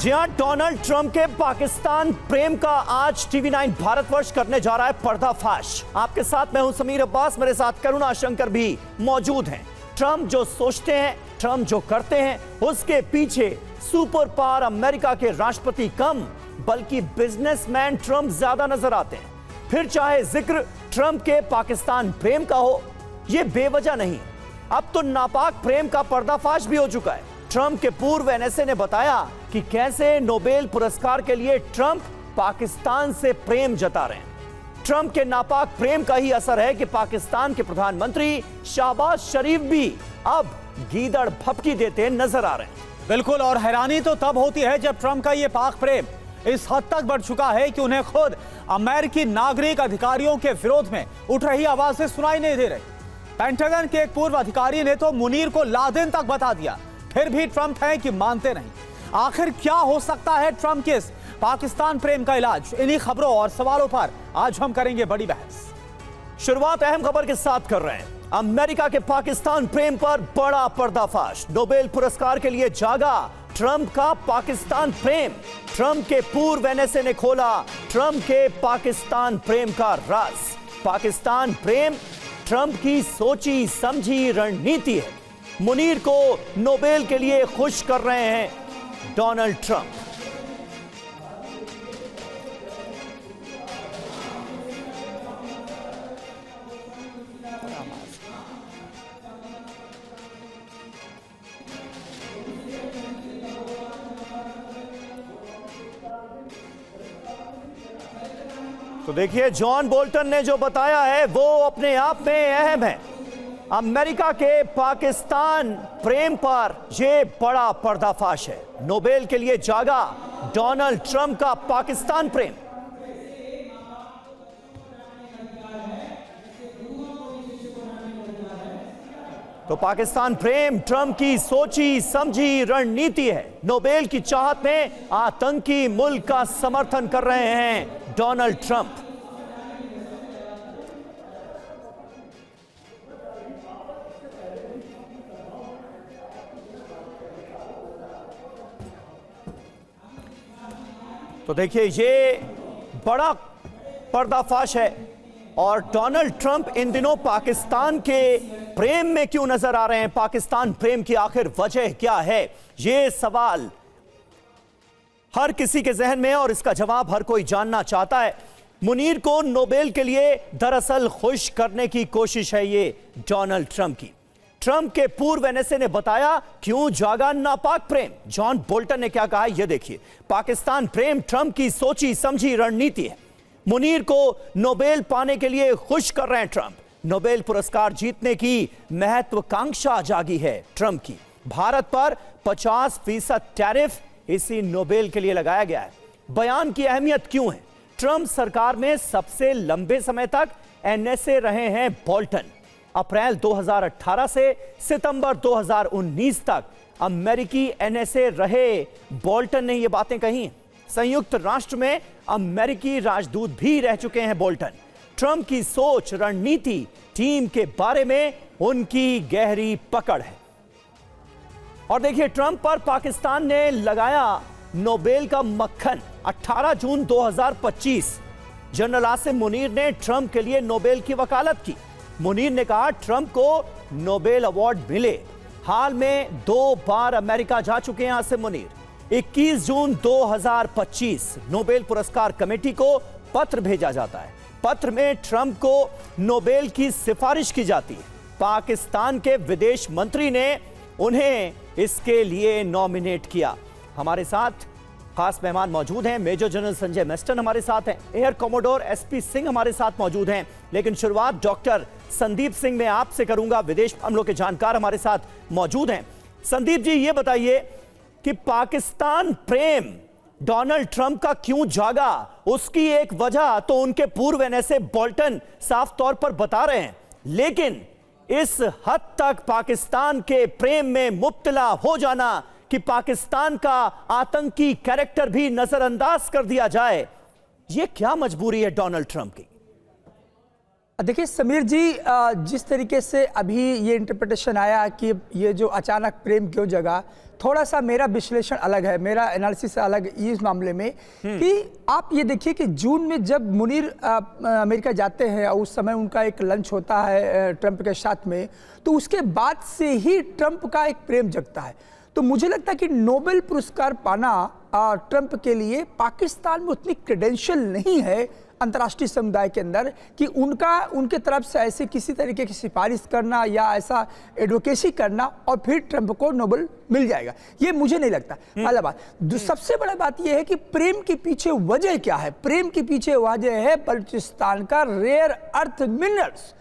जी हां, Donald Trump के पाकिस्तान प्रेम का आज TV9 भारतवर्ष करने जा रहा है पर्दाफाश। आपके साथ मैं हूं समीर अब्बास, मेरे साथ करुणा शंकर भी मौजूद हैं। ट्रंप जो सोचते हैं, ट्रंप जो करते हैं, उसके पीछे सुपर पावर अमेरिका के राष्ट्रपति कम बल्कि बिजनेसमैन ट्रंप ज्यादा नजर आते हैं। फिर चाहे जिक्र ट्रंप के पाकिस्तान प्रेम का हो, यह बेवजह नहीं, अब तो नापाक प्रेम का पर्दाफाश भी हो चुका है। ट्रंप के पूर्व एनएसए ने बताया कि कैसे नोबेल पुरस्कार के लिए ट्रंप पाकिस्तान से प्रेम जता रहे हैं। ट्रंप के नापाक प्रेम का ही असर है कि पाकिस्तान के प्रधानमंत्री शहबाज शरीफ भी अब गीदड़ भपकी देते नजर आ रहे हैं। बिल्कुल, और हैरानी तो तब होती है जब ट्रंप का यह पाक प्रेम इस हद तक बढ़ चुका है कि उन्हें खुद अमेरिकी नागरिक अधिकारियों के विरोध में उठ रही आवाजें सुनाई नहीं दे रही। पेंटागन के एक पूर्व अधिकारी ने तो मुनीर को लादेन तक बता दिया, फिर भी ट्रंप है कि मानते नहीं। आखिर क्या हो सकता है ट्रंप के इस पाकिस्तान प्रेम का इलाज? इन्हीं खबरों और सवालों पर आज हम करेंगे बड़ी बहस। शुरुआत अहम खबर के साथ कर रहे हैं। अमेरिका के पाकिस्तान प्रेम पर बड़ा पर्दाफाश। नोबेल पुरस्कार के लिए जागा ट्रंप का पाकिस्तान प्रेम। ट्रंप के पूर्व एनएसए ने खोला ट्रंप के पाकिस्तान प्रेम का राज। पाकिस्तान प्रेम ट्रंप की सोची समझी रणनीति है। मुनीर को नोबेल के लिए खुश कर रहे हैं डोनाल्ड ट्रंप। तो देखिए, जॉन बोल्टन ने जो बताया है वो अपने आप में अहम है। अमेरिका के पाकिस्तान प्रेम पर यह बड़ा पर्दाफाश है। नोबेल के लिए जागा डोनाल्ड ट्रंप का पाकिस्तान प्रेम। तो पाकिस्तान प्रेम ट्रंप की सोची समझी रणनीति है। नोबेल की चाहत में आतंकी मुल्क का समर्थन कर रहे हैं डोनाल्ड ट्रंप। तो देखिए, ये बड़ा पर्दाफाश है। और डोनाल्ड ट्रंप इन दिनों पाकिस्तान के प्रेम में क्यों नजर आ रहे हैं? पाकिस्तान प्रेम की आखिर वजह क्या है? ये सवाल हर किसी के जहन में है और इसका जवाब हर कोई जानना चाहता है। मुनीर को नोबेल के लिए दरअसल खुश करने की कोशिश है ये डोनाल्ड ट्रंप की। ट्रंप के पूर्व एनएसए ने बताया क्यों जागा नापाक प्रेम। जॉन बोल्टन ने क्या कहा, यह देखिए। पाकिस्तान प्रेम ट्रंप की सोची समझी रणनीति है। मुनीर को नोबेल पाने के लिए खुश कर रहे हैं ट्रंप। नोबेल पुरस्कार जीतने की महत्वाकांक्षा जागी है ट्रंप की। भारत पर 50% टैरिफ इसी नोबेल के लिए लगाया गया है। बयान की अहमियत क्यों है? ट्रंप सरकार में सबसे लंबे समय तक एनएसए रहे हैं बोल्टन। अप्रैल 2018 से सितंबर 2019 तक अमेरिकी एनएसए रहे बोल्टन ने ये बातें कही। संयुक्त राष्ट्र में अमेरिकी राजदूत भी रह चुके हैं बोल्टन। ट्रंप की सोच रणनीति टीम के बारे में उनकी गहरी पकड़ है। और देखिए, ट्रंप पर पाकिस्तान ने लगाया नोबेल का मक्खन। 18 जून 2025 जनरल आसिम मुनीर ने ट्रंप के लिए नोबेल की वकालत की। मुनीर ने कहा ट्रंप को नोबेल अवार्ड मिले। हाल में 2 बार अमेरिका जा चुके हैं आसिम मुनीर। 21 जून 2025 नोबेल पुरस्कार कमेटी को पत्र भेजा जाता है। पत्र में ट्रंप को नोबेल की सिफारिश की जाती है। पाकिस्तान के विदेश मंत्री ने उन्हें इसके लिए नॉमिनेट किया। हमारे साथ खास मेहमान मौजूद हैं। मेजर जनरल संजय मेस्टन हमारे साथ हैं। एयर कमोडोर एसपी सिंह हमारे साथ मौजूद हैं। लेकिन शुरुआत डॉक्टर संदीप सिंह मैं आपसे करूंगा। विदेश मामलों के जानकार हमारे साथ मौजूद हैं। संदीप जी, ये बताइए कि पाकिस्तान प्रेम डोनाल्ड ट्रंप का क्यों जागा? उसकी एक वजह तो उनके पूर्व एनएसए बोल्टन साफ तौर पर बता रहे हैं, लेकिन इस हद तक पाकिस्तान के प्रेम में मुब्तला हो जाना कि पाकिस्तान का आतंकी कैरेक्टर भी नजरअंदाज कर दिया जाए, यह क्या मजबूरी है डोनाल्ड ट्रंप की? देखिए समीर जी, जिस तरीके से अभी ये इंटरप्रिटेशन आया कि ये जो अचानक प्रेम क्यों जगा, थोड़ा सा मेरा विश्लेषण अलग है, मेरा एनालिसिस अलग इस मामले में कि आप ये देखिए कि जून में जब मुनीर अमेरिका जाते हैं और उस समय उनका एक लंच होता है ट्रंप के साथ में, तो उसके बाद से ही ट्रंप का एक प्रेम जगता है। तो मुझे लगता है कि नोबेल पुरस्कार पाना ट्रंप के लिए पाकिस्तान में उतनी क्रेडेंशियल नहीं है अंतर्राष्ट्रीय समुदाय के अंदर कि उनके तरफ से ऐसे किसी तरीके की सिफारिश करना या ऐसा एडवोकेसी करना और फिर ट्रंप को नोबेल मिल जाएगा, ये मुझे नहीं लगता। पहला बात। सबसे बड़ा बात यह है कि प्रेम के पीछे वजह क्या है। प्रेम के पीछे वजह है बलूचिस्तान का रेयर अर्थ मिनरल्स,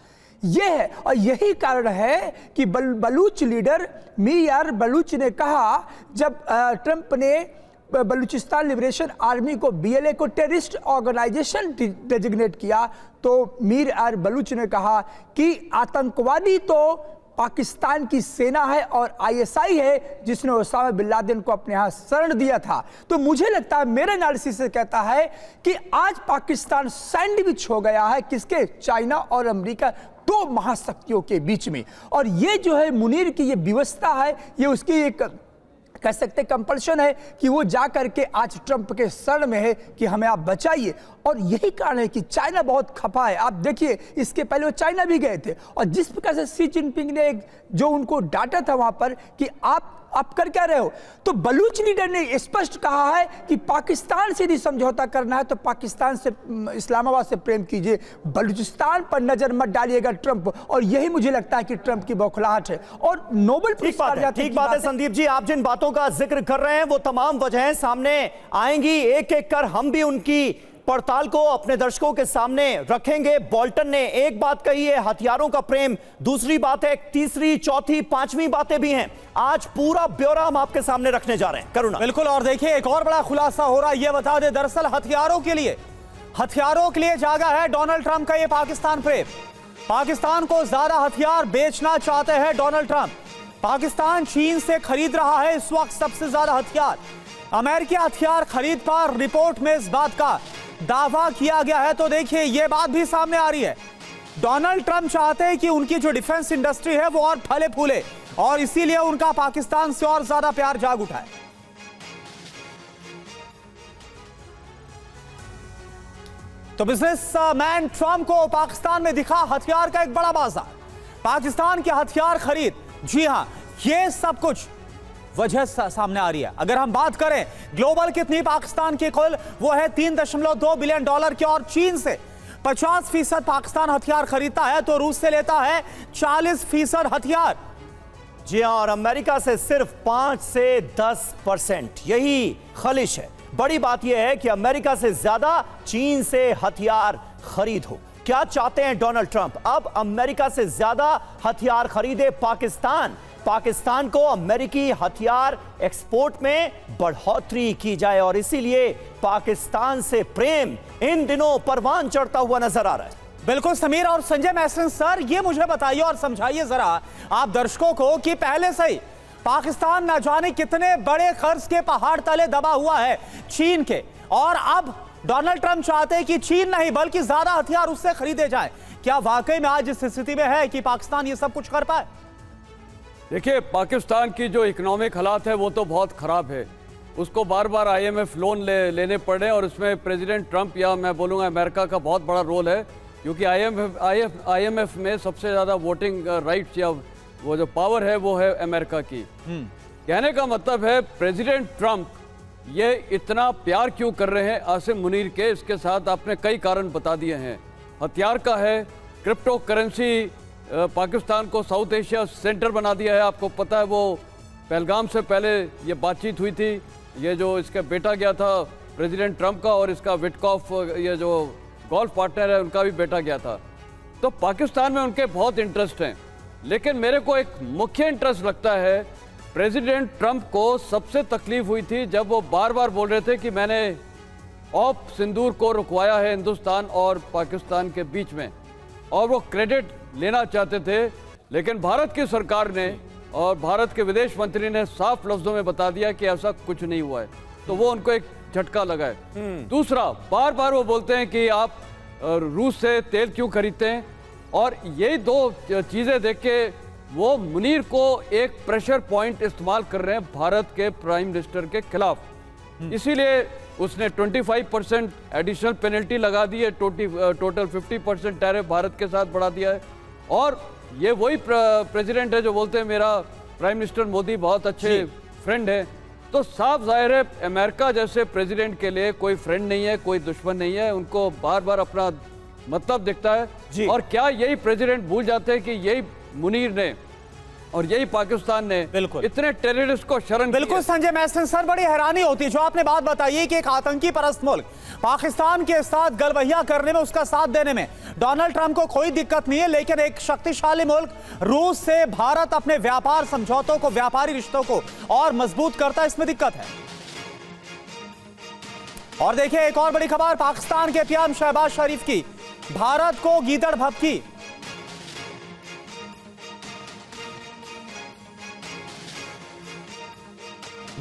ये है। और यही कारण है कि बलूच लीडर मीर बलूच ने कहा, जब ट्रंप ने बलूचिस्तान लिबरेशन आर्मी को BLA को टेररिस्ट ऑर्गेनाइजेशन डेजिग्नेट किया, तो मीर बलूच ने कहा कि आतंकवादी तो पाकिस्तान की सेना है और ISI है जिसने ओसामा बिन लादेन को अपने यहाँ शरण दिया था। तो मुझे लगता है, मेरे एनालिसिस से कहता है कि आज पाकिस्तान सैंडविच हो गया है किसके, चाइना और अमेरिका, दो महाशक्तियों के बीच में। और ये जो है मुनीर की ये व्यवस्था है, ये उसकी एक कह सकते कंपल्शन है कि वो जा करके आज ट्रंप के शरण में है कि हमें आप बचाइए। और यही कारण है कि चाइना बहुत खफा है। आप देखिए, इसके पहले वो चाइना भी गए थे और जिस प्रकार से शी जिनपिंग ने जो उनको डांटा था वहां पर कि आप कर क्या रहे हो, तो बलूच लीडर ने स्पष्ट कहा है कि पाकिस्तान से यदि समझौता करना है तो पाकिस्तान से, इस्लामाबाद से प्रेम कीजिए, बलूचिस्तान पर नजर मत डालिएगा ट्रंप। और यही मुझे लगता है कि ट्रंप की बौखलाहट है। और नोबेल पुरस्कार, ठीक बात है संदीप जी, आप जिन बातों का जिक्र कर रहे हैं वो तमाम वजहें सामने आएंगी, एक एक कर हम भी उनकी पड़ताल को अपने दर्शकों के सामने रखेंगे। बोल्टन ने एक बात कही है, हथियारों का प्रेम, दूसरी बात है, तीसरी, चौथी, पांचवी बातें भी हैं। आज पूरा ब्यौरा हम आपके सामने रखने जा रहे हैं। करुणा। बिल्कुल, और देखिए एक और बड़ा खुलासा हो रहा है, यह बता दें, दरअसल हथियारों के लिए जागा है डोनाल्ड ट्रंप का ये पाकिस्तान प्रेम। पाकिस्तान को ज्यादा हथियार बेचना चाहते हैं डोनाल्ड ट्रंप। पाकिस्तान चीन से खरीद रहा है इस वक्त सबसे ज्यादा हथियार। अमेरिकी हथियार खरीद पर रिपोर्ट में इस बात का दावा किया गया है। तो देखिए यह बात भी सामने आ रही है, डोनाल्ड ट्रंप चाहते हैं कि उनकी जो डिफेंस इंडस्ट्री है वो और फले फूले, और इसीलिए उनका पाकिस्तान से और ज्यादा प्यार जाग उठा है। तो बिजनेसमैन ट्रंप को पाकिस्तान में दिखा हथियार का एक बड़ा बाजार, पाकिस्तान के हथियार खरीद। जी हां, यह सब कुछ वजह सामने आ रही है। अगर हम बात करें ग्लोबल कितनी पाकिस्तान की कुल, वो है $3.2 बिलियन की, और चीन से 50% पाकिस्तान हथियार खरीदता है, तो रूस से लेता है 40% हथियार। जी हां, और अमेरिका से सिर्फ 5 से 10%। यही खलिश है। बड़ी बात यह है कि अमेरिका से ज्यादा चीन से हथियार खरीद हो। क्या चाहते हैं डोनाल्ड ट्रंप? अब अमेरिका से ज्यादा हथियार खरीदे पाकिस्तान को अमेरिकी हथियार एक्सपोर्ट में बढ़ोतरी की जाए, और इसीलिए पाकिस्तान से प्रेम इन दिनों परवान चढ़ता हुआ नजर आ रहा है। बिल्कुल समीर और संजय मैसन सर, ये मुझे बताइए और समझाइए जरा आप दर्शकों को कि पहले से ही पाकिस्तान न जाने कितने बड़े कर्ज के पहाड़ तले दबा हुआ है चीन के, और अब डोनाल्ड ट्रंप चाहते हैं कि चीन नहीं बल्कि ज्यादा हथियार उससे खरीदे जाए। क्या वाकई में आज इस स्थिति में है कि पाकिस्तान ये सब कुछ कर पाए? देखिए, पाकिस्तान की जो इकोनॉमिक हालात है वो तो बहुत ख़राब है। उसको बार बार IMF लोन लेने पड़े, और उसमें प्रेसिडेंट ट्रंप या मैं बोलूँगा अमेरिका का बहुत बड़ा रोल है, क्योंकि IMF में सबसे ज़्यादा वोटिंग राइट्स या वो जो पावर है वो है अमेरिका की। कहने का मतलब है प्रेसिडेंट ट्रंप ये इतना प्यार क्यों कर रहे हैं आसिम मुनीर के, इसके साथ आपने कई कारण बता दिए हैं। हथियार का है, क्रिप्टो करेंसी पाकिस्तान को साउथ एशिया सेंटर बना दिया है। आपको पता है वो पहलगाम से पहले ये बातचीत हुई थी, ये जो इसका बेटा गया था प्रेसिडेंट ट्रंप का, और इसका विटकॉफ ये जो गोल्फ पार्टनर है उनका भी बेटा गया था। तो पाकिस्तान में उनके बहुत इंटरेस्ट हैं, लेकिन मेरे को एक मुख्य इंटरेस्ट लगता है, प्रेसिडेंट ट्रंप को सबसे तकलीफ हुई थी जब वो बार बार बोल रहे थे कि मैंने ऑप सिंदूर को रुकवाया है हिंदुस्तान और पाकिस्तान के बीच में, और वो क्रेडिट लेना चाहते थे। लेकिन भारत की सरकार ने और भारत के विदेश मंत्री ने साफ लफ्जों में बता दिया कि ऐसा कुछ नहीं हुआ है, तो वो उनको एक झटका लगा है। दूसरा, बार बार वो बोलते हैं कि आप रूस से तेल क्यों खरीदते हैं, और यही दो चीज़ें देख के वो मुनीर को एक प्रेशर पॉइंट इस्तेमाल कर रहे हैं भारत के प्राइम मिनिस्टर के खिलाफ। इसीलिए उसने 25% एडिशनल पेनल्टी लगा दी है, टोटल 50% टैरिफ भारत के साथ बढ़ा दिया है। और ये वही प्रेसिडेंट है जो बोलते हैं मेरा प्राइम मिनिस्टर मोदी बहुत अच्छे फ्रेंड है। तो साफ जाहिर है अमेरिका जैसे प्रेसिडेंट के लिए कोई फ्रेंड नहीं है, कोई दुश्मन नहीं है, उनको बार बार अपना मतलब दिखता है। और क्या यही प्रेसिडेंट भूल जाते हैं कि यही मुनीर ने और यही पाकिस्तान ने इतने टेररिस्ट को शरण बिल्कुल संजय मैसन सर, बड़ी हैरानी होती है जो आपने बात बताई है कि एक आतंकी परस्त मुल्क पाकिस्तान के साथ गलबहिया करने में, उसका साथ देने में डोनाल्ड ट्रंप को कोई दिक्कत नहीं है, लेकिन एक शक्तिशाली मुल्क रूस से भारत अपने व्यापार समझौतों को, व्यापारी रिश्तों को और मजबूत करता है, इसमें दिक्कत है। और देखिए एक और बड़ी खबर पाकिस्तान के पीएम शहबाज शरीफ की, भारत को गीदड़ भभकी।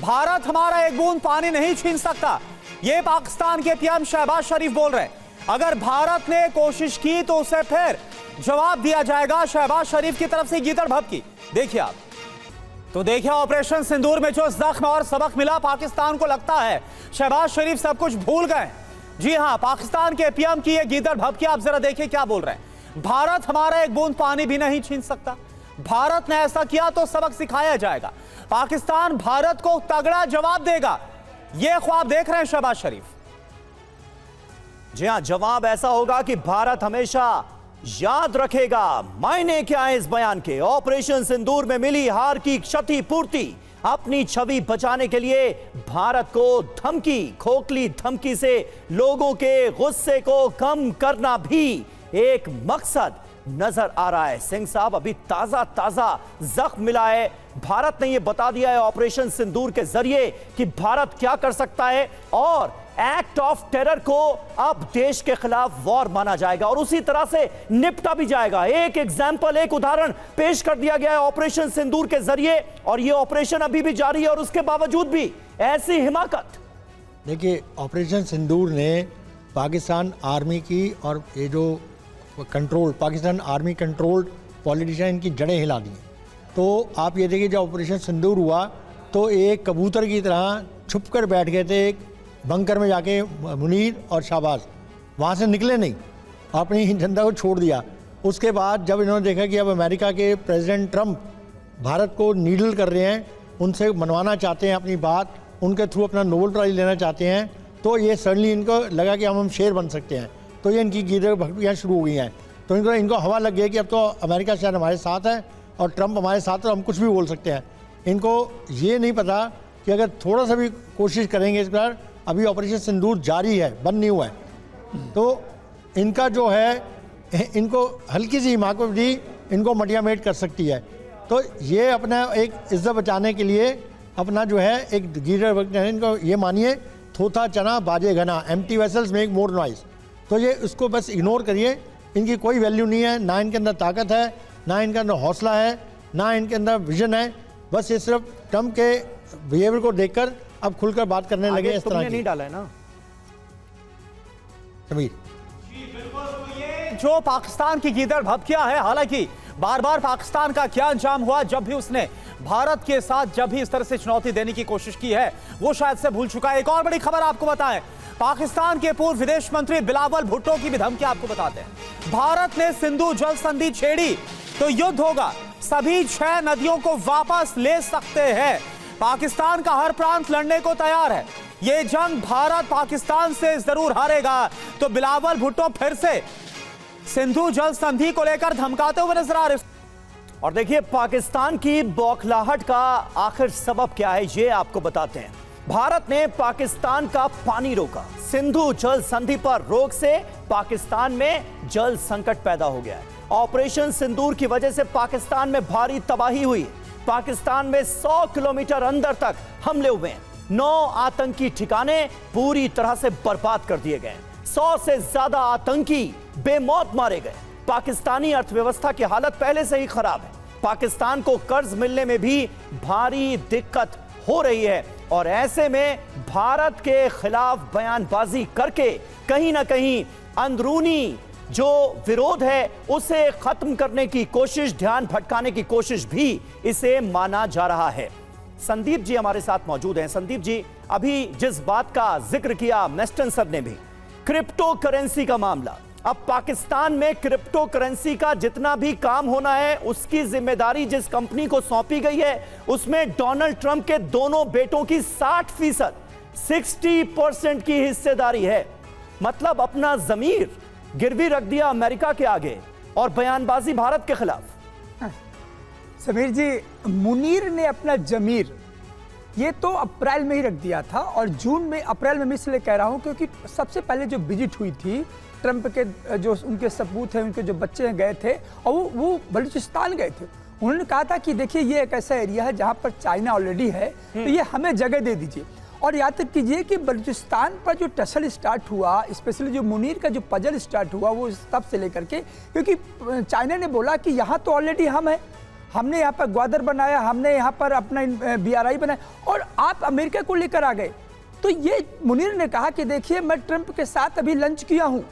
भारत हमारा एक बूंद पानी नहीं छीन सकता, यह पाकिस्तान के पीएम शहबाज शरीफ बोल रहे हैं। अगर भारत ने कोशिश की तो उसे फिर जवाब दिया जाएगा। शहबाज शरीफ की तरफ से गीदड़ भभकी देखिए आप। तो देखिए ऑपरेशन सिंदूर में जो जख्म और सबक मिला, पाकिस्तान को लगता है शहबाज शरीफ सब कुछ भूल गए। जी हां, पाकिस्तान के पीएम की ये गीदड़ भभकी आप जरा देखिए क्या बोल रहे हैं। भारत हमारा एक बूंद पानी भी नहीं छीन सकता, भारत ने ऐसा किया तो सबक सिखाया जाएगा, पाकिस्तान भारत को तगड़ा जवाब देगा, यह ख्वाब देख रहे हैं शहबाज शरीफ। जी हां, जवाब ऐसा होगा कि भारत हमेशा याद रखेगा। मायने क्या है इस बयान के? ऑपरेशन सिंदूर में मिली हार की क्षतिपूर्ति, अपनी छवि बचाने के लिए भारत को धमकी, खोखली धमकी से लोगों के गुस्से को कम करना भी एक मकसद नजर आ रहा है। सिंह साहब, अभी ताजा ताजा जख्म मिला है। भारत ने यह बता दिया है ऑपरेशन सिंदूर के जरिए कि भारत क्या कर सकता है, और एक्ट ऑफ टेरर को अब देश के खिलाफ वॉर माना जाएगा और उसी तरह से निपटा भी जाएगा। एक एग्जाम्पल, एक उदाहरण पेश कर दिया गया है ऑपरेशन सिंदूर के जरिए, और यह ऑपरेशन अभी भी जारी है और उसके बावजूद भी ऐसी हिमाकत। देखिए, ऑपरेशन सिंदूर ने पाकिस्तान आर्मी की और ये जो control, Pakistan army controlled politician की जड़ें हिला दी। तो आप ये देखिए, जब ऑपरेशन सिंदूर हुआ तो एक कबूतर की तरह छुप कर बैठ गए थे एक बंकर में जाके मुनीर और शाहबाज, वहाँ से निकले नहीं, अपनी जनता को छोड़ दिया। उसके बाद जब इन्होंने देखा कि अब अमेरिका के प्रेसिडेंट ट्रंप भारत को नीडल कर रहे हैं, उनसे मनवाना चाहते हैं अपनी बात, उनके थ्रू अपना नोबेल प्राइज़ लेना चाहते हैं, तो ये सडनली इनको लगा कि हम शेर बन सकते हैं। तो ये इनकी गीदड़ भभकियाँ शुरू हो गई हैं। तो इनको हवा लग गई कि अब तो अमेरिका शायद हमारे साथ है और ट्रंप हमारे साथ, तो हम कुछ भी बोल सकते हैं। इनको ये नहीं पता कि अगर थोड़ा सा भी कोशिश करेंगे इस बार, अभी ऑपरेशन सिंदूर जारी है, बंद नहीं हुआ है, तो इनका जो है, इनको हल्की सी हिमाकत भी इनको मटियामेट कर सकती है। तो ये अपना एक इज्जत बचाने के लिए अपना जो है एक गीदड़ भभकी, इनको ये मानिए थोथा चना बाजे घना, empty vessels make more noise. तो ये उसको बस इग्नोर करिए, इनकी कोई वैल्यू नहीं है, ना इनके अंदर ताकत है, ना इनके अंदर हौसला है, ना इनके अंदर विजन है। बस ये सिर्फ ट्रंप के बिहेवियर को देखकर अब खुलकर बात करने लगे इस तरह की। नहीं डाला है ना समीर? जो पाकिस्तान की गीदड़ भभकियां है, हालांकि बार बार पाकिस्तान का क्या अंजाम हुआ जब भी उसने भारत के साथ जब भी इस तरह से चुनौती देने की कोशिश की है, वो शायद से भूल चुका है। एक और बड़ी खबर आपको बताएं, पाकिस्तान के पूर्व विदेश मंत्री बिलावल भुट्टो की भी धमकी आपको बताते हैं। भारत ने सिंधु जल संधि छेड़ी तो युद्ध होगा, सभी 6 नदियों को वापस ले सकते हैं, पाकिस्तान का हर प्रांत लड़ने को तैयार है, ये जंग भारत पाकिस्तान से जरूर हारेगा। तो बिलावल भुट्टो फिर से सिंधु जल संधि को लेकर धमकाते हुए नजर आ रहे। और देखिए पाकिस्तान की बौखलाहट का आखिर सबब क्या है, ये आपको बताते हैं। भारत ने पाकिस्तान का पानी रोका, सिंधु जल संधि पर रोक से पाकिस्तान में जल संकट पैदा हो गया है। ऑपरेशन सिंदूर की वजह से पाकिस्तान में भारी तबाही हुई। पाकिस्तान में 100 किलोमीटर अंदर तक हमले हुए हैं, 9 आतंकी ठिकाने पूरी तरह से बर्बाद कर दिए गए, 100 से ज्यादा आतंकी बेमौत मारे गए। पाकिस्तानी अर्थव्यवस्था की हालत पहले से ही खराब है, पाकिस्तान को कर्ज मिलने में भी भारी दिक्कत हो रही है, और ऐसे में भारत के खिलाफ बयानबाजी करके कहीं ना कहीं अंदरूनी जो विरोध है उसे खत्म करने की कोशिश, ध्यान भटकाने की कोशिश भी इसे माना जा रहा है। संदीप जी हमारे साथ मौजूद हैं। संदीप जी, अभी जिस बात का जिक्र किया मेस्टन सर ने भी, क्रिप्टो करेंसी का मामला, अब पाकिस्तान में क्रिप्टो करेंसी का जितना भी काम होना है उसकी जिम्मेदारी जिस कंपनी को सौंपी गई है उसमें डोनाल्ड ट्रंप के दोनों बेटों की 60%, 60% की हिस्सेदारी है। मतलब अपना जमीर गिरवी रख दिया अमेरिका के आगे और बयानबाजी भारत के खिलाफ। समीर जी, मुनीर ने अपना जमीर ये तो अप्रैल में ही रख दिया था, और जून में, अप्रैल में मैं इसलिए कह रहा हूं क्योंकि सबसे पहले जो विजिट हुई थी ट्रंप के, जो उनके सपूत हैं, उनके जो बच्चे हैं गए थे, और वो बलूचिस्तान गए थे। उन्होंने कहा था कि देखिए ये एक ऐसा एरिया है जहां पर चाइना ऑलरेडी है, तो ये हमें जगह दे दीजिए। और याद तक कीजिए कि बलूचिस्तान पर जो टसल स्टार्ट हुआ, स्पेशली जो मुनीर का जो पजल स्टार्ट हुआ, वो तब से लेकर के, क्योंकि चाइना ने बोला कि यहाँ तो ऑलरेडी हम हैं, हमने यहाँ पर ग्वादर बनाया, हमने यहाँ पर अपना BRI बनाया, और आप अमेरिका को लेकर आ गए। तो ये मुनीर ने कहा कि देखिए मैं ट्रंप के साथ अभी लंच किया हूँ,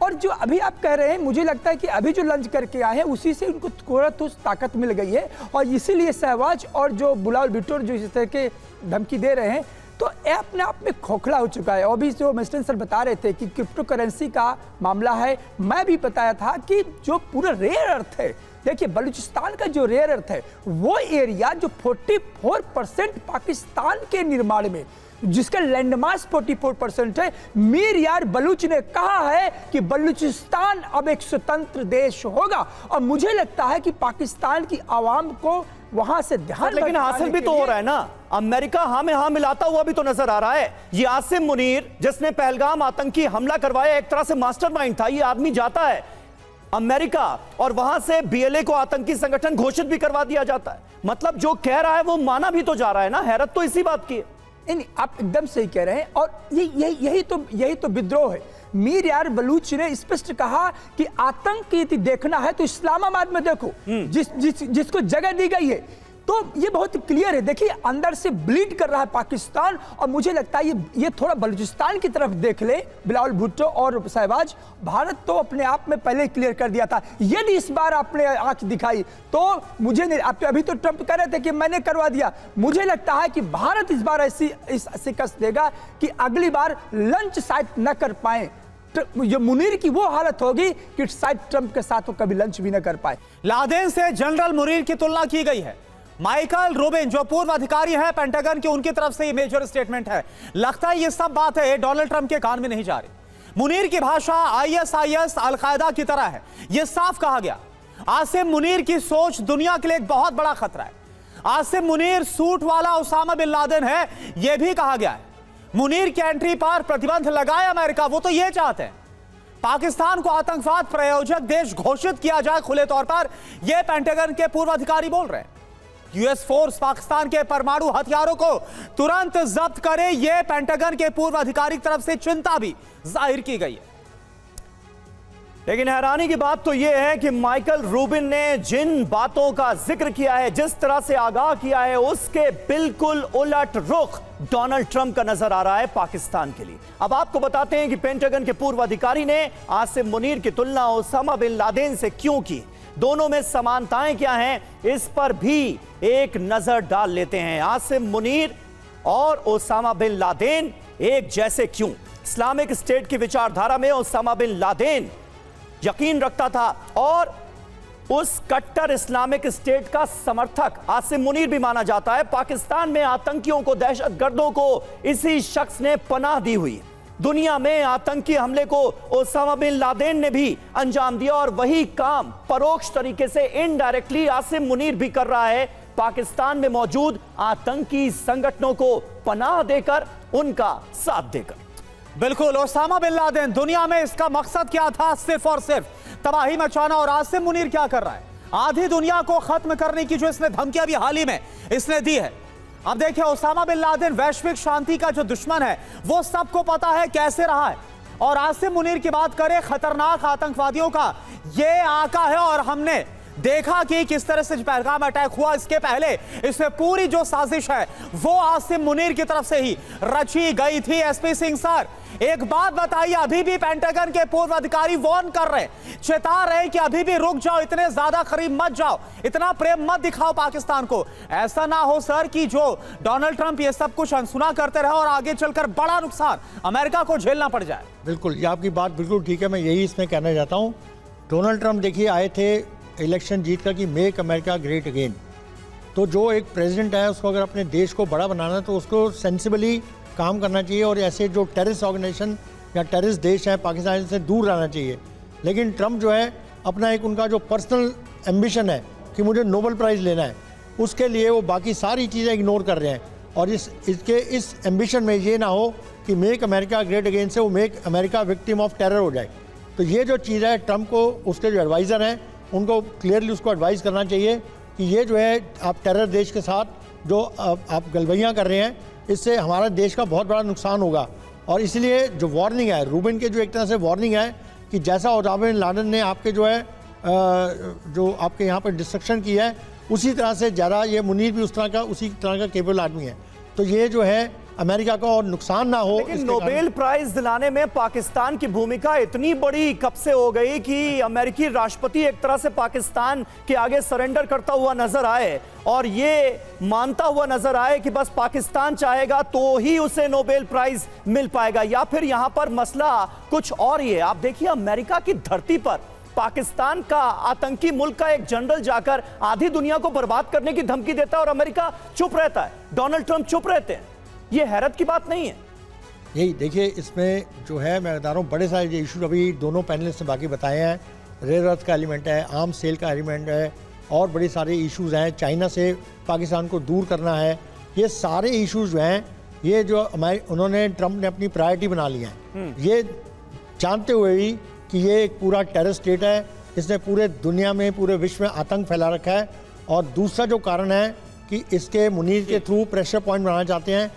और जो अभी आप कह रहे हैं, मुझे लगता है कि अभी जो लंच करके आए हैं उसी से उनको थोड़ा तो ताकत मिल गई है, और इसीलिए सहवाज और जो बुलावल भुट्टो जो इस तरह के धमकी दे रहे हैं, तो ये अपने आप में खोखला हो चुका है। और भी जो मेस्टन सर बता रहे थे कि क्रिप्टो करेंसी का मामला है, मैं भी बताया था कि जो पूरा रेयर अर्थ है, देखिए बलूचिस्तान का जो रेयर अर्थ है, वो एरिया जो 44% पाकिस्तान के निर्माण में, जिसका लैंडमार्क 44% है। मीर यार बलूच ने कहा है कि बलूचिस्तान अब एक स्वतंत्र देश होगा, और मुझे लगता है कि पाकिस्तान की आवाम को वहां से ध्यान, लेकिन हासिल भी तो हो रहा है ना। अमेरिका हाँ में हाँ मिलाता हुआ भी तो नजर आ रहा है। ये आसिम मुनीर जिसने पहलगाम आतंकी हमला करवाया, एक तरह से मास्टरमाइंड था। ये आदमी जाता है अमेरिका और वहां से BLA को आतंकी संगठन घोषित भी करवा दिया जाता है। मतलब जो कह रहा है वो माना भी तो जा रहा है ना। हैरत तो इसी बात की है। नहीं, आप एकदम सही कह रहे हैं, और यही तो विद्रोह है। मीर यार बलूच ने स्पष्ट कहा कि आतंक यदि देखना है तो इस्लामाबाद में देखो, जिसको जगह दी गई है। तो ये बहुत क्लियर है। देखिए अंदर से ब्लीड कर रहा है पाकिस्तान, और मुझे लगता है ये थोड़ा बलूचिस्तान की तरफ देख ले बिलावल भुट्टो और शहबाज। भारत तो अपने आप में पहले क्लियर कर दिया था। यदि इस बार आपने आंख दिखाई तो मुझे नहीं, आप अभी तो ट्रंप कह रहे थे कि मैंने करवा दिया, मुझे लगता है कि भारत इस बार ऐसी शिकस्त देगा कि अगली बार लंच शायद न कर पाए। जो मुनीर की वो हालत होगी कि शायद ट्रंप के साथ वो कभी लंच भी न कर पाए। लादेन से जनरल मुनीर की तुलना की गई है। माइकल रूबिन जो पूर्व अधिकारी है पेंटागन के, उनकी तरफ से ये मेजर स्टेटमेंट है। लगता है ये सब बात है डोनाल्ड ट्रंप के कान में नहीं जा रही। मुनीर की भाषा ISIS अलकायदा की तरह है, यह साफ कहा गया। आसिम मुनीर की सोच दुनिया के लिए एक बहुत बड़ा खतरा है। आसिम मुनीर सूट वाला उसामा बिन लादेन है, यह भी कहा गया है। मुनीर की एंट्री पर प्रतिबंध लगाए अमेरिका, वो तो यह चाहते हैं पाकिस्तान को आतंकवाद प्रायोजक देश घोषित किया जाए खुले तौर पर। यह पेंटागन के पूर्व अधिकारी बोल रहे हैं। US फोर्स पाकिस्तान के परमाणु हथियारों को तुरंत जब्त करे, यह पेंटागन के पूर्व अधिकारी की तरफ से चिंता भी जाहिर की गई है। लेकिन हैरानी की बात तो यह है कि माइकल रूबिन ने जिन बातों का जिक्र किया है, जिस तरह से आगाह किया है, उसके बिल्कुल उलट रुख डोनाल्ड ट्रंप का नजर आ रहा है पाकिस्तान के लिए। अब आपको बताते हैं कि पेंटागन के पूर्व अधिकारी ने आसिम मुनीर की तुलना ओसामा बिन लादेन से क्यों की, दोनों में समानताएं क्या हैं, इस पर भी एक नजर डाल लेते हैं। आसिम मुनीर और ओसामा बिन लादेन एक जैसे क्यों? इस्लामिक स्टेट की विचारधारा में ओसामा बिन लादेन यकीन रखता था और उस कट्टर इस्लामिक स्टेट का समर्थक आसिम मुनीर भी माना जाता है। पाकिस्तान में आतंकियों को, दहशतगर्दों को इसी शख्स ने पनाह दी हुई। दुनिया में आतंकी हमले को ओसामा बिन लादेन ने भी अंजाम दिया, और वही काम परोक्ष तरीके से इनडायरेक्टली आसिम मुनीर भी कर रहा है, पाकिस्तान में मौजूद आतंकी संगठनों को पनाह देकर, उनका साथ देकर। बिल्कुल, ओसामा बिन लादेन, दुनिया में इसका मकसद क्या था? सिर्फ और सिर्फ तबाही मचाना। और आसिम मुनीर क्या कर रहा है? आधी दुनिया को खत्म करने की जो इसने धमकियां भी हाल ही में इसने दी है। अब देखिए, ओसामा बिन लादेन वैश्विक शांति का जो दुश्मन है, वो सबको पता है कैसे रहा है। और आसिम मुनीर की बात करें, खतरनाक आतंकवादियों का ये आका है, और हमने देखा कि किस तरह से पहलगाम अटैक हुआ, इसके पहले इसमें पूरी जो साजिश है वो आसिम मुनीर की तरफ से ही रची गई थी। एसपी सिंह सर, एक बात बताइए, अभी भी पेंटागन के पूर्व अधिकारी वार्न कर रहे, चेता रहे कि अभी भी रुक जाओ, इतने ज्यादा करीब मत जाओ, इतना प्रेम मत दिखाओ पाकिस्तान को। ऐसा ना हो सर कि जो डोनाल्ड ट्रंप ये सब कुछ अनसुना करते रहे और आगे चलकर बड़ा नुकसान अमेरिका को झेलना पड़ जाए। बिल्कुल, ये आपकी बात बिल्कुल ठीक है, मैं यही इसमें कहना चाहता हूँ। डोनाल्ड ट्रंप देखिए आए थे इलेक्शन जीत कर कि मेक अमेरिका ग्रेट अगेन। तो जो एक प्रेसिडेंट है उसको अगर अपने देश को बड़ा बनाना है तो उसको सेंसिबली काम करना चाहिए और ऐसे जो टेररिस्ट ऑर्गेनाइजेशन या टेररिस्ट देश हैं पाकिस्तान से दूर रहना चाहिए। लेकिन ट्रंप जो है अपना एक उनका जो पर्सनल एम्बिशन है कि मुझे नोबेल प्राइज़ लेना है, उसके लिए वो बाकी सारी चीज़ें इग्नोर कर रहे हैं। और इस एम्बिशन में ये ना हो कि मेक अमेरिका ग्रेट अगेन से वो make America victim of terror हो जाए। तो ये जो चीज़ है ट्रंप को उसके जो एडवाइज़र हैं उनको क्लियरली उसको एडवाइस करना चाहिए कि ये जो है आप टेरर देश के साथ जो आप गलबैयाँ कर रहे हैं, इससे हमारा देश का बहुत बड़ा नुकसान होगा। और इसलिए जो वार्निंग है रूबिन के, जो एक तरह से वार्निंग है कि जैसा ओसामा बिन लादेन ने आपके जो है जो आपके यहाँ पर डिस्ट्रक्शन की है, उसी तरह से ज़्यादा ये मुनीर भी उसी तरह का केपेबल आदमी है। तो ये जो है अमेरिका को और नुकसान ना हो। लेकिन नोबेल प्राइज दिलाने में पाकिस्तान की भूमिका इतनी बड़ी कब से हो गई कि अमेरिकी राष्ट्रपति एक तरह से पाकिस्तान के आगे सरेंडर करता हुआ नजर आए और ये मानता हुआ नजर आए कि बस पाकिस्तान चाहेगा तो ही उसे नोबेल प्राइज मिल पाएगा, या फिर यहां पर मसला कुछ और ही है। आप देखिए अमेरिका की धरती पर पाकिस्तान का आतंकी मुल्क का एक जनरल जाकर आधी दुनिया को बर्बाद करने की धमकी देता है और अमेरिका चुप रहता है, डोनाल्ड ट्रंप चुप रहते हैं। ये हैरत की बात नहीं है। यही देखिए इसमें जो है मैं बता रहा हूँ, बड़े सारे जो इशू अभी दोनों पैनलिस्ट ने बाकी बताए हैं, रेयर अर्थ का एलिमेंट है, आर्म सेल का एलिमेंट है और बड़े सारे इश्यूज हैं, चाइना से पाकिस्तान को दूर करना है। ये सारे इश्यूज जो हैं ये जो उन्होंने ट्रंप ने अपनी प्रायोरिटी बना ली हैं, ये जानते हुए ही कि ये एक पूरा टेरर स्टेट है, इसने पूरे दुनिया में पूरे विश्व में आतंक फैला रखा है। और दूसरा जो कारण है कि इसके मुनीर के थ्रू प्रेशर पॉइंट बनाना चाहते हैं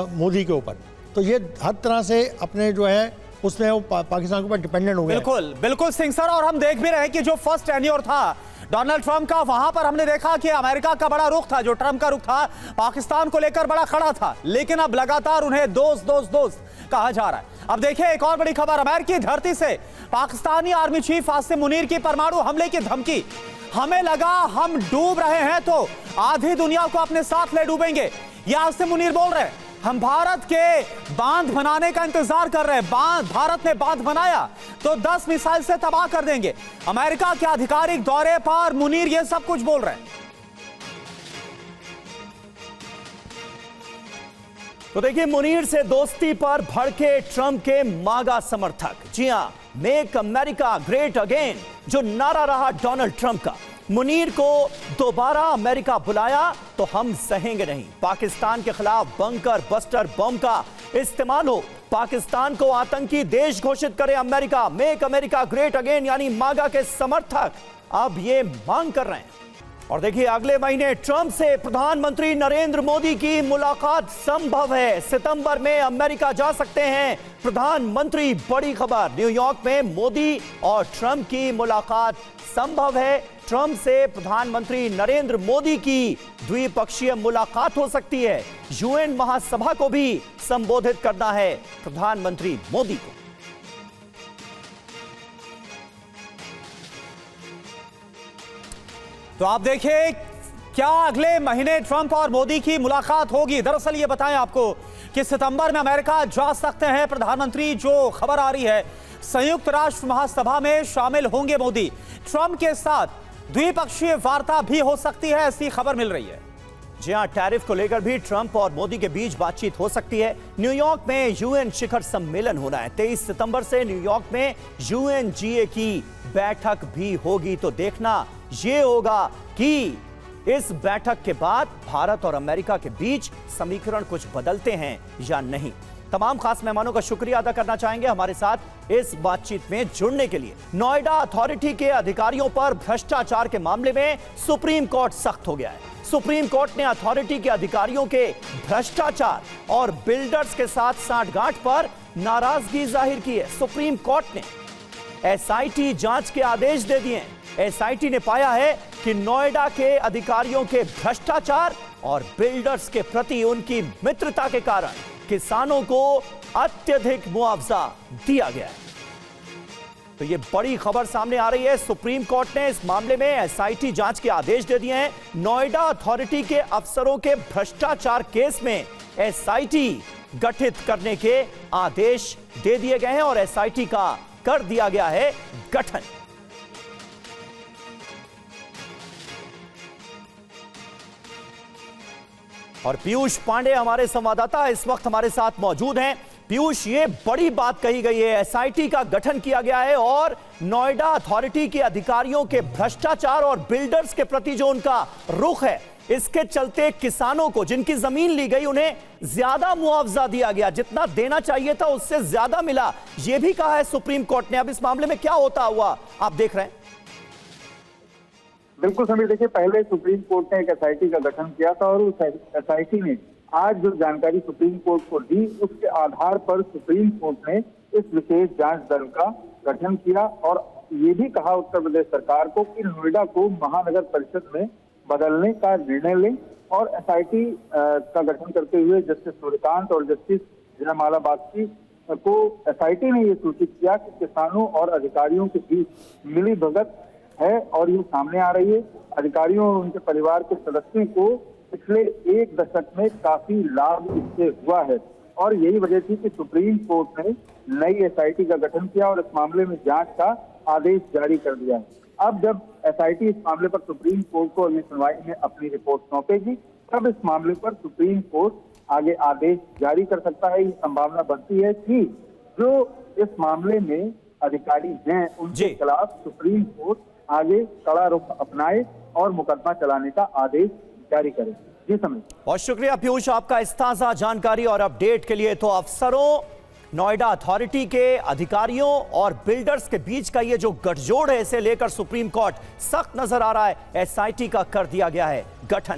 मोदी के ऊपर। तो ये हर तरह से अपने जो है उसमें वो पाकिस्तान के ऊपर डिपेंडेंट हो गए। बिल्कुल बिल्कुल सिंह सर, और हम देख भी रहे हैं कि जो फर्स्ट टेन्योर था डोनाल्ड ट्रंप का, वहां पर हमने देखा कि अमेरिका का बड़ा रुख था, जो ट्रंप का रुख था पाकिस्तान को लेकर बड़ा खड़ा था, लेकिन अब लगातार उन्हें दोस्त दोस्त दोस्त कहा जा रहा है। अब देखिए एक और बड़ी खबर, अमेरिकी धरती से पाकिस्तानी आर्मी चीफ आसिम मुनीर की परमाणु हमले की धमकी। हमें लगा हम डूब रहे हैं तो आधी दुनिया को अपने साथ ले डूबेंगे, ये आसिम मुनीर बोल रहे हैं। हम भारत के बांध बनाने का इंतजार कर रहे हैं, भारत ने बांध बनाया तो 10 मिसाइल से तबाह कर देंगे। अमेरिका के आधिकारिक दौरे पर मुनीर ये सब कुछ बोल रहे हैं। तो देखिए मुनीर से दोस्ती पर भड़के ट्रंप के मागा समर्थक। जी हां, मेक अमेरिका ग्रेट अगेन जो नारा रहा डोनाल्ड ट्रंप का, मुनीर को दोबारा अमेरिका बुलाया तो हम सहेंगे नहीं। पाकिस्तान के खिलाफ बंकर बस्टर बम का इस्तेमाल हो, पाकिस्तान को आतंकी देश घोषित करे America. Make America great again यानी मागा के समर्थक अब ये मांग कर रहे हैं। और देखिए अगले महीने ट्रंप से प्रधानमंत्री नरेंद्र मोदी की मुलाकात संभव है। सितंबर में अमेरिका जा सकते हैं प्रधानमंत्री। बड़ी खबर, न्यूयॉर्क में मोदी और ट्रंप की मुलाकात संभव है। ट्रंप से प्रधानमंत्री नरेंद्र मोदी की द्विपक्षीय मुलाकात हो सकती है। यूएन महासभा को भी संबोधित करना है प्रधानमंत्री मोदी को। तो आप देखिए क्या अगले महीने ट्रंप और मोदी की मुलाकात होगी। दरअसल ये बताएं आपको कि सितंबर में अमेरिका जा सकते हैं प्रधानमंत्री। जो खबर आ रही है, संयुक्त राष्ट्र महासभा में शामिल होंगे मोदी। ट्रंप के साथ द्विपक्षीय वार्ता भी हो सकती है, ऐसी खबर मिल रही है। जी हां, टैरिफ को लेकर भी ट्रंप और मोदी के बीच बातचीत हो सकती है। न्यूयॉर्क में यूएन शिखर सम्मेलन होना है 23 सितंबर से। न्यूयॉर्क में यूएनजीए की बैठक भी होगी। तो देखना यह होगा कि इस बैठक के बाद भारत और अमेरिका के बीच समीकरण कुछ बदलते हैं या नहीं। तमाम खास मेहमानों का शुक्रिया अदा करना चाहेंगे हमारे साथ इस बातचीत में जुड़ने के लिए। नोएडा अथॉरिटी के अधिकारियों पर भ्रष्टाचार के मामले में सुप्रीम कोर्ट सख्त हो गया है। सुप्रीम कोर्ट ने अथॉरिटी के अधिकारियों के भ्रष्टाचार और बिल्डर्स के साथ सांठगांठ पर नाराजगी जाहिर की है। सुप्रीम कोर्ट ने एसआईटी जांच के आदेश दे दिए। एसआईटी ने पाया है कि नोएडा के अधिकारियों के भ्रष्टाचार और बिल्डर्स के प्रति उनकी मित्रता के कारण किसानों को अत्यधिक मुआवजा दिया गया है। तो ये बड़ी खबर सामने आ रही है। सुप्रीम कोर्ट ने इस मामले में एसआईटी जांच के आदेश दे दिए हैं। नोएडा अथॉरिटी के अफसरों के भ्रष्टाचार केस में एसआईटी गठित करने के आदेश दे दिए गए हैं और एसआईटी का कर दिया गया है गठन। और पीयूष पांडे हमारे संवाददाता इस वक्त हमारे साथ मौजूद हैं। पीयूष, ये बड़ी बात कही गई है, एसआईटी का गठन किया गया है और नोएडा अथॉरिटी के अधिकारियों के भ्रष्टाचार और बिल्डर्स के प्रति जो उनका रुख है, इसके चलते किसानों को जिनकी जमीन ली गई उन्हें ज्यादा मुआवजा दिया गया, जितना देना चाहिए था उससे ज्यादा मिला, यह भी कहा है सुप्रीम कोर्ट ने। अब इस मामले में क्या होता हुआ आप देख रहे हैं? बिल्कुल समीर, देखिए, पहले सुप्रीम कोर्ट ने एक एसआईटी का गठन किया था और उस एसआईटी ने आज जो जानकारी सुप्रीम कोर्ट को दी उसके आधार पर सुप्रीम कोर्ट ने इस विशेष जांच दल का गठन किया और ये भी कहा उत्तर प्रदेश सरकार को कि नोएडा को महानगर परिषद में बदलने का निर्णय लें और एसआईटी का गठन करते हुए जस्टिस सूर्यकांत और जस्टिस जयमाला बागची को एसआईटी ने ये सूचित किया कि किसानों और अधिकारियों के बीच मिली भगत है और ये सामने आ रही है। अधिकारियों और उनके परिवार के सदस्यों को पिछले एक दशक में काफी लाभ इससे हुआ है और यही वजह थी कि सुप्रीम कोर्ट ने नई एसआईटी का गठन किया और इस मामले में जांच का आदेश जारी कर दिया है। अब जब एसआईटी इस मामले पर सुप्रीम कोर्ट को अगली सुनवाई में अपनी रिपोर्ट सौंपेगी, तब इस मामले पर सुप्रीम कोर्ट आगे आदेश जारी कर सकता है। ये संभावना बनती है कि जो इस मामले में अधिकारी हैं उनके खिलाफ सुप्रीम कोर्ट आगे कड़ा रुख अपनाए और मुकदमा चलाने का आदेश जारी करें। जी समय। बहुत शुक्रिया पीयूष आपका इस ताजा जानकारी और अपडेट के लिए। तो अफसरों, नोएडा अथॉरिटी के अधिकारियों और बिल्डर्स के बीच का ये जो गठजोड़ है, इसे लेकर सुप्रीम कोर्ट सख्त नजर आ रहा है। एसआईटी का कर दिया गया है गठन।